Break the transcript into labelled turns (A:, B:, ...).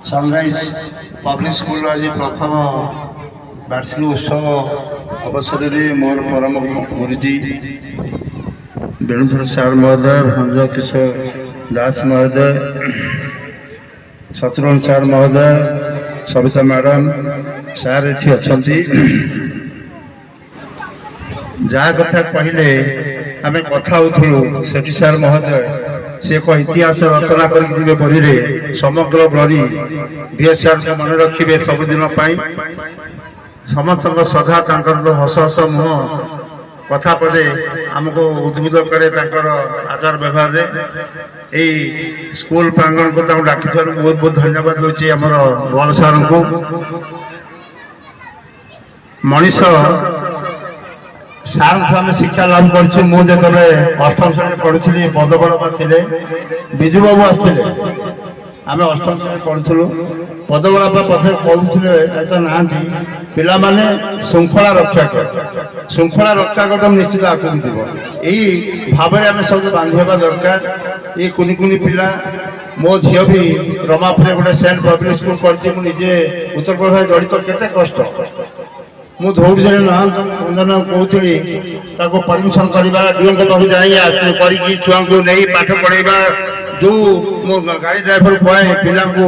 A: sunrise public school आज प्रथम वार्षिक उत्सव अवसर में मोर परम गुरुजी वेणुधर सार महोदय, भंज किशोर दास महोदय, शत्रुघ्न सार महोदय, सविता मैडम सार ये अच्छा जहाँ कथा कहले आम कथा होलु सेठी सार महोदय से एक इतिहास रचना करें बही रे समग्र बरी बीएस सार को मन रखिए सबुदिन समस्त श्रद्धा तर हस हस मुह कथा पदे आमको उद्बुद्ध करे आचार व्यवहार रे यही स्कूल प्रांगण को डाकी बहुत बहुत धन्यवाद दूसरी आम बल सार को मनीष सार आम शिक्षा लाभ कर मुझे अष्टम श्रेणी पढ़ुली पदबड़ थे विजु बाबू आसते आम अष्टम श्रेणी पढ़ुलु पदबड़ा पथे कहते तो ना पिला माने श्रृंखला रक्षा कर श्रृंखला रक्षा कर निश्चित आगे जीव यही भाव में आम सब बांधा दरकार ये कुनि कुनि पिला मो झील भी रमापुर गोटे सेंट पब्लिक स्कूल करजे उत्तर प्रदेश जड़ित केते कष्ट मु दौड़ ना बंधन कहती परमिशन करवा डीओ पास जाई छुआ को नहीं पाठ पढ़ेगा जो मो गाड़ी ड्राइवर कहे पिला नबू